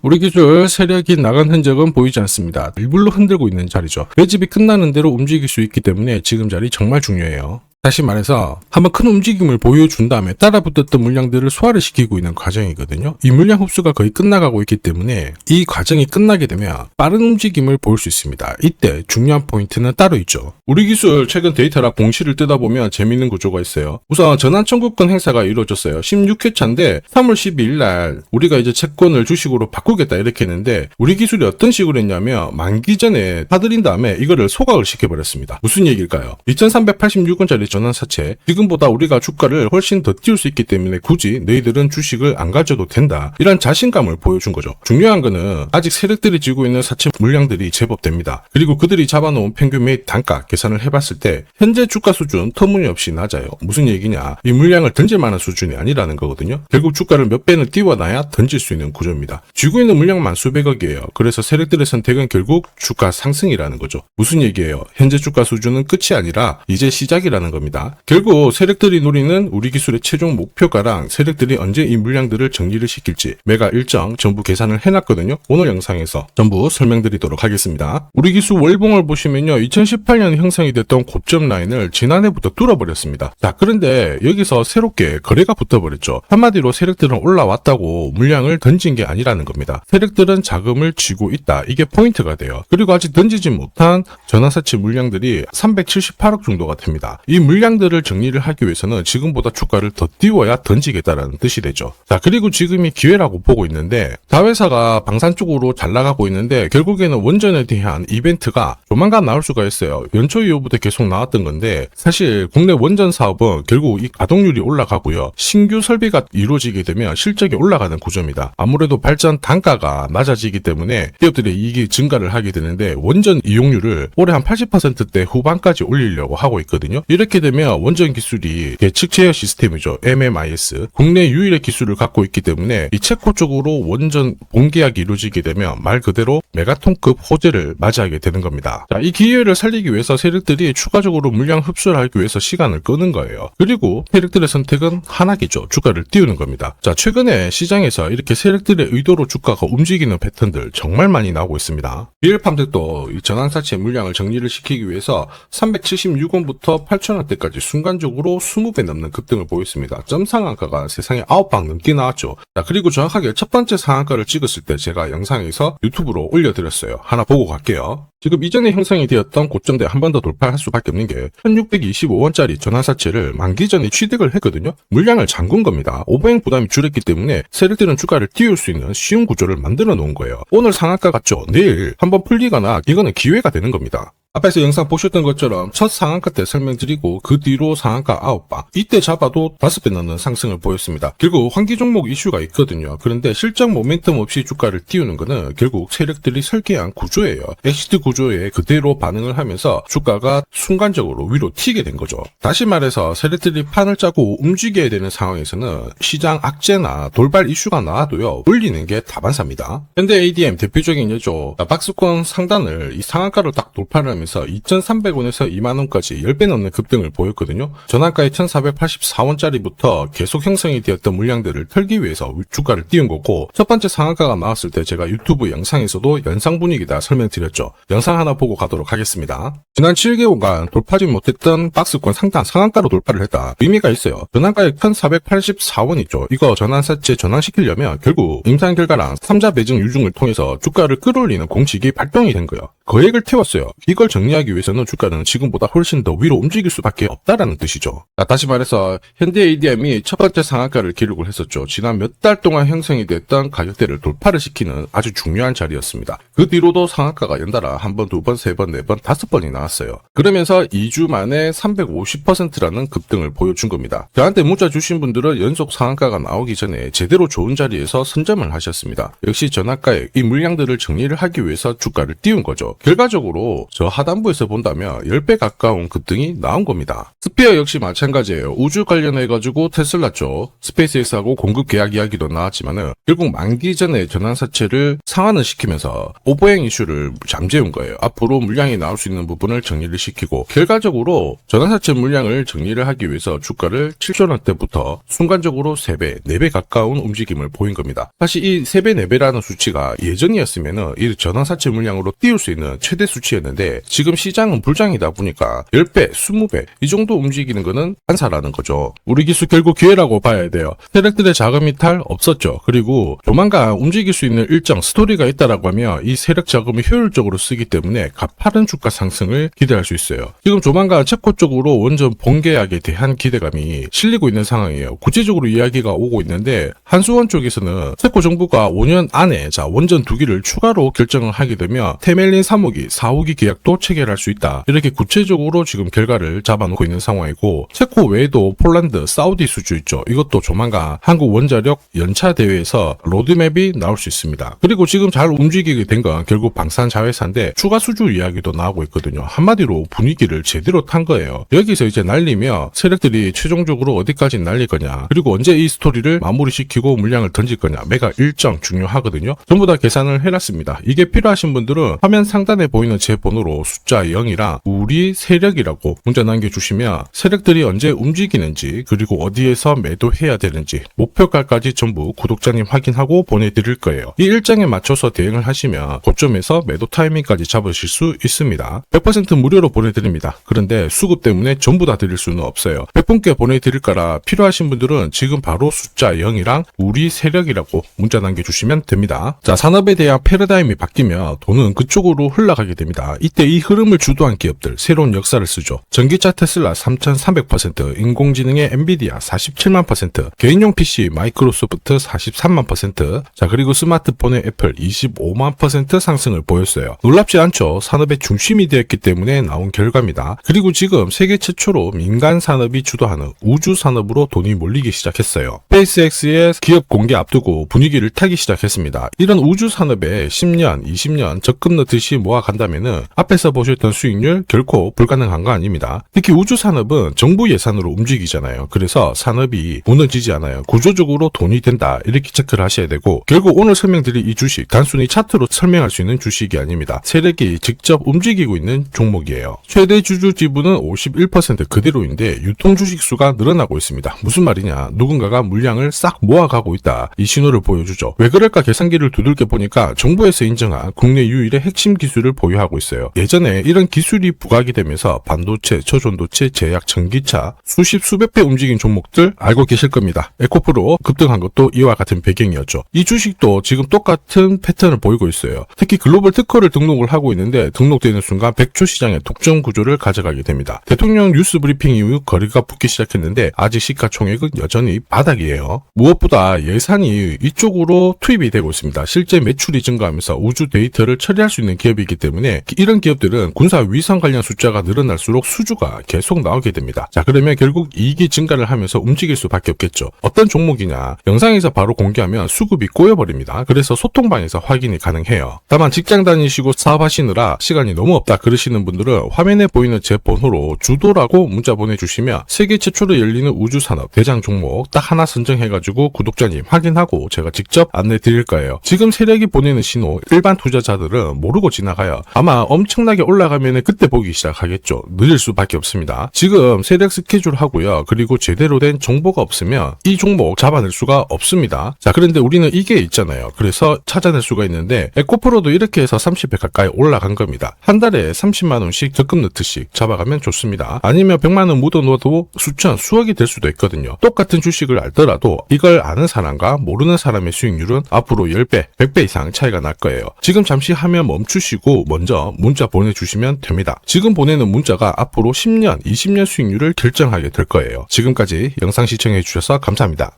우리 기술 세력이 나간 흔적은 보이지 않습니다. 일부러 흔들고 있는 자리죠. 매집이 끝나는 대로 움직일 수 있기 때문에 지금 자리 정말 중요해요. 다시 말해서 한번 큰 움직임을 보여준 다음에 따라붙었던 물량들을 소화를 시키고 있는 과정이거든요. 이 물량 흡수가 거의 끝나가고 있기 때문에 이 과정이 끝나게 되면 빠른 움직임을 볼 수 있습니다. 이때 중요한 포인트는 따로 있죠. 우리 기술 최근 데이터락 공시를 뜯어보면 재밌는 구조가 있어요. 우선 전환 청구권 행사가 이루어졌어요. 16회차인데 3월 12일 날 우리가 이제 채권을 주식으로 바꾸겠다 이렇게 했는데 우리 기술이 어떤 식으로 했냐면 만기 전에 사들인 다음에 이거를 소각을 시켜버렸습니다. 무슨 얘기일까요? 2386원짜리 전환사채 지금보다 우리가 주가를 훨씬 더 띄울 수 있기 때문에 굳이 너희들은 주식을 안 가져도 된다. 이런 자신감을 보여준 거죠. 중요한 거는 아직 세력들이 쥐고 있는 사채 물량들이 제법 됩니다. 그리고 그들이 잡아놓은 평균 매입 단가 계산을 해봤을 때 현재 주가 수준 터무니없이 낮아요. 무슨 얘기냐? 이 물량을 던질 만한 수준이 아니라는 거거든요. 결국 주가를 몇 배는 띄워놔야 던질 수 있는 구조입니다. 쥐고 있는 물량만 수백억이에요. 그래서 세력들의 선택은 결국 주가 상승이라는 거죠. 무슨 얘기예요? 현재 주가 수준은 끝이 아니라 이제 시작이라는 겁니다. 결국 세력들이 노리는 우리 기술의 최종 목표가랑 세력들이 언제 이 물량들을 정리를 시킬지 매가 일정 전부 계산을 해놨거든요. 오늘 영상에서 전부 설명드리도록 하겠습니다. 우리 기술 월봉을 보시면요. 2018년 형성이 됐던 고점 라인을 지난해부터 뚫어버렸습니다. 자, 그런데 여기서 새롭게 거래가 붙어버렸죠. 한마디로 세력들은 올라왔다고 물량을 던진 게 아니라는 겁니다. 세력들은 자금을 쥐고 있다. 이게 포인트가 돼요. 그리고 아직 던지지 못한 전환사채 물량들이 378억 정도가 됩니다. 이 물량들을 정리를 하기 위해서는 지금보다 주가를 더 띄워야 던지겠다라는 뜻이 되죠. 자, 그리고 지금이 기회라고 보고 있는데 자회사가 방산 쪽으로 잘 나가고 있는데 결국에는 원전에 대한 이벤트가 조만간 나올 수가 있어요. 연초 이후부터 계속 나왔던 건데 사실 국내 원전 사업은 결국 이 가동률이 올라가고요. 신규 설비가 이루어지게 되면 실적이 올라가는 구조입니다. 아무래도 발전 단가가 낮아지기 때문에 기업들의 이익이 증가를 하게 되는데 원전 이용률을 올해 한 80%대 후반까지 올리려고 하고 있거든요. 이렇게 되면 원전 기술이 계측 제어 시스템이죠. MMIS. 국내 유일의 기술을 갖고 있기 때문에 이 체코 쪽으로 원전 본계약이 이루어지게 되면 말 그대로 메가톤급 호재를 맞이하게 되는 겁니다. 자, 이 기회를 살리기 위해서 세력들이 추가적으로 물량 흡수를 하기 위해서 시간을 끄는 거예요. 그리고 세력들의 선택은 하나겠죠. 주가를 띄우는 겁니다. 자, 최근에 시장에서 이렇게 세력들의 의도로 주가가 움직이는 패턴들 정말 많이 나오고 있습니다. 비엘팜들도 이 전환사채 물량을 정리를 시키기 위해서 376원부터 8,000원대까지 순간적으로 20배 넘는 급등을 보였습니다. 점 상한가가 세상에 9방 넘게 나왔죠. 자, 그리고 정확하게 첫 번째 상한가를 찍었을 때 제가 영상에서 유튜브로 올려드렸어요. 하나 보고 갈게요. 지금 이전에 형성이 되었던 고점대 한 번 더 돌파할 수밖에 없는 게 1625원짜리 전환사채를 만기 전에 취득을 했거든요. 물량을 잠근 겁니다. 오버행 부담이 줄었기 때문에 세력들은 주가를 띄울 수 있는 쉬운 구조를 만들어 놓은 거예요. 오늘 상한가 같죠? 내일 한번 풀리거나 이거는 기회가 되는 겁니다. 앞에서 영상 보셨던 것처럼 첫 상한가 때 설명드리고 그 뒤로 상한가 9방 이때 잡아도 5배 넘는 상승을 보였습니다. 결국 환기 종목 이슈가 있거든요. 그런데 실적 모멘텀 없이 주가를 띄우는 거는 결국 세력들이 설계한 구조예요. 엑시트 구조에 그대로 반응을 하면서 주가가 순간적으로 위로 튀게 된 거죠. 다시 말해서 세력들이 판을 짜고 움직여야 되는 상황에서는 시장 악재나 돌발 이슈가 나와도요 올리는 게 다반사입니다. 현대 ADM 대표적인 예죠. 박스권 상단을 이 상한가로 딱 돌파를 하면서 2,300원에서 2만원까지 10배 넘는 급등을 보였거든요. 전환가의 1,484원짜리부터 계속 형성이 되었던 물량들을 털기 위해서 주가를 띄운 거고 첫 번째 상한가가 나왔을 때 제가 유튜브 영상에서도 연상 분위기다 설명드렸죠. 영상 하나 보고 가도록 하겠습니다. 지난 7개월간 돌파하지 못했던 박스권 상단 상한가로 돌파를 했다. 의미가 있어요. 전환가의 1,484원 있죠. 이거 전환사채 전환시키려면 결국 임상 결과랑 3자 배정 유중을 통해서 주가를 끌어올리는 공식이 발동이 된 거예요. 거액을 태웠어요. 이걸 정리하기 위해서는 주가는 지금보다 훨씬 더 위로 움직일 수밖에 없다라는 뜻이죠. 자, 다시 말해서 현대 ADM이 첫 번째 상한가를 기록을 했었죠. 지난 몇 달 동안 형성이 됐던 가격대를 돌파를 시키는 아주 중요한 자리였습니다. 그 뒤로도 상한가가 연달아 한 번, 두 번, 세 번, 네 번, 5번이 나왔어요. 그러면서 2주 만에 350%라는 급등을 보여준 겁니다. 저한테 문자 주신 분들은 연속 상한가가 나오기 전에 제대로 좋은 자리에서 선점을 하셨습니다. 역시 전환가에 이 물량들을 정리를 하기 위해서 주가를 띄운 거죠. 결과적으로 저 하단부에서 본다면 10배 가까운 급등이 나온 겁니다. 스피어 역시 마찬가지예요. 우주 관련해가지고 테슬라 쪽 스페이스X하고 공급 계약 이야기도 나왔지만은 결국 만기 전에 전환사채를 상환을 시키면서 오버행 이슈를 잠재운 거예요. 앞으로 물량이 나올 수 있는 부분을 정리를 시키고 결과적으로 전환사채 물량을 정리를 하기 위해서 주가를 7조 원대부터 순간적으로 3배, 4배 가까운 움직임을 보인 겁니다. 사실 이 3배, 4배라는 수치가 예전이었으면은 이 전환사채 물량으로 띄울 수 있는 최대 수치였는데 지금 시장은 불장이다 보니까 10배, 20배 이 정도 움직이는 거는 한사라는 거죠. 우리 기수 결국 기회라고 봐야 돼요. 세력들의 자금 이탈 없었죠. 그리고 조만간 움직일 수 있는 일정 스토리가 있다라고 하면 이 세력 자금을 효율적으로 쓰기 때문에 가파른 주가 상승을 기대할 수 있어요. 지금 조만간 체코 쪽으로 원전 본계약에 대한 기대감이 실리고 있는 상황이에요. 구체적으로 이야기가 오고 있는데 한수원 쪽에서는 체코 정부가 5년 안에 원전 2기를 추가로 결정을 하게 되면 테멜린 3호기, 4호기 계약도 체결할 수 있다. 이렇게 구체적으로 지금 결과를 잡아놓고 있는 상황이고 체코 외에도 폴란드, 사우디 수주 있죠. 이것도 조만간 한국 원자력 연차 대회에서 로드맵이 나올 수 있습니다. 그리고 지금 잘 움직이게 된 건 결국 방산자회사인데 추가 수주 이야기도 나오고 있거든요. 한마디로 분위기를 제대로 탄 거예요. 여기서 이제 날리며 세력들이 최종적으로 어디까지 날릴 거냐 그리고 언제 이 스토리를 마무리시키고 물량을 던질 거냐 매각 일정 중요하거든요. 전부 다 계산을 해놨습니다. 이게 필요하신 분들은 화면 상단에 보이는 제 번호로 숫자 0이랑 우리 세력이라고 문자 남겨주시면 세력들이 언제 움직이는지 그리고 어디에서 매도해야 되는지 목표가까지 전부 구독자님 확인하고 보내드릴 거예요. 이 일정에 맞춰서 대응을 하시면 고점에서 매도 타이밍까지 잡으실 수 있습니다. 100% 무료로 보내드립니다. 그런데 수급 때문에 전부 다 드릴 수는 없어요. 100분께 보내드릴 거라 필요하신 분들은 지금 바로 숫자 0이랑 우리 세력이라고 문자 남겨주시면 됩니다. 자, 산업에 대한 패러다임이 바뀌면 돈은 그쪽으로 흘러가게 됩니다. 이때 이 흐름을 주도한 기업들 새로운 역사를 쓰죠. 전기차 테슬라 3300%, 인공지능의 엔비디아 47만%, 개인용 PC 마이크로소프트 43만%, 자 그리고 스마트폰의 애플 25만% 상승을 보였어요. 놀랍지 않죠? 산업의 중심이 되었기 때문에 나온 결과입니다. 그리고 지금 세계 최초로 민간 산업이 주도하는 우주 산업으로 돈이 몰리기 시작했어요. 스페이스X의 기업 공개 앞두고 분위기를 타기 시작했습니다. 이런 우주 산업에 10년, 20년 적금 넣듯이 모아간다면은 앞에서 보셨던 수익률 결코 불가능한 거 아닙니다. 특히 우주 산업은 정부 예산으로 움직이잖아요. 그래서 산업이 무너지지 않아요. 구조적으로 돈이 된다. 이렇게 체크를 하셔야 되고 결국 오늘 설명드릴 이 주식 단순히 차트로 설명할 수 있는 주식이 아닙니다. 세력이 직접 움직이고 있는 종목이에요. 최대 주주 지분은 51% 그대로인데 유통 주식 수가 늘어나고 있습니다. 무슨 말이냐? 누군가가 물량을 싹 모아가고 있다. 이 신호를 보여주죠. 왜 그럴까 계산기를 두들겨 보니까 정부에서 인정한 국내 유일의 핵심 기술을 보유하고 있어요. 예전에 이런 기술이 부각이 되면서 반도체, 저전도체, 제약, 전기차 수십 수백 배 움직인 종목들 알고 계실 겁니다. 에코프로 급등한 것도 이와 같은 배경이었죠. 이 주식도 지금 똑같은 패턴을 보이고 있어요. 특히 글로벌 특허를 등록을 하고 있는데 등록되는 순간 100조 시장의 독점 구조를 가져가게 됩니다. 대통령 뉴스 브리핑 이후 거리가 붙기 시작했는데 아직 시가총액은 여전히 바닥이에요. 무엇보다 예산이 이쪽으로 투입이 되고 있습니다. 실제 매출이 증가하면서 우주 데이터를 처리할 수 있는 기업이기 때문에 이런 기업들은 군사 위성 관련 숫자가 늘어날수록 수주가 계속 나오게 됩니다. 자, 그러면 결국 이익이 증가를 하면서 움직일 수밖에 없겠죠. 어떤 종목이냐? 영상에서 바로 공개하면 수급이 꼬여버립니다. 그래서 소통방에서 확인이 가능해요. 다만 직장 다니시고 사업하시느라 시간이 너무 없다 그러시는 분들은 화면에 보이는 제 번호로 주도라고 문자 보내주시면 세계 최초로 열리는 우주산업 대장 종목 딱 하나 선정해가지고 구독자님 확인하고 제가 직접 안내 드릴 거예요. 지금 세력이 보내는 신호 일반 투자자들은 모르고 지나가요. 아마 엄청나게 올라가면 그때 보기 시작하겠죠. 늦을 수밖에 없습니다. 지금 세력 스케줄 하고요. 그리고 제대로 된 정보가 없으면 이 종목 잡아낼 수가 없습니다. 자, 그런데 우리는 이게 있잖아요. 그래서 찾아낼 수가 있는데 에코프로도 이렇게 해서 30배 가까이 올라간 겁니다. 한 달에 30만 원씩 적금 넣듯이 잡아가면 좋습니다. 아니면 100만 원 묻어 놓아도 수천, 수억이 될 수도 있거든요. 똑같은 주식을 알더라도 이걸 아는 사람과 모르는 사람의 수익률은 앞으로 10배, 100배 이상 차이가 날 거예요. 지금 잠시 화면 멈추시고 먼저 문자 보내주시면 됩니다. 지금 보내는 문자가 앞으로 10년, 20년 수익률을 결정하게 될 거예요. 지금까지 영상 시청해 주셔서 감사합니다.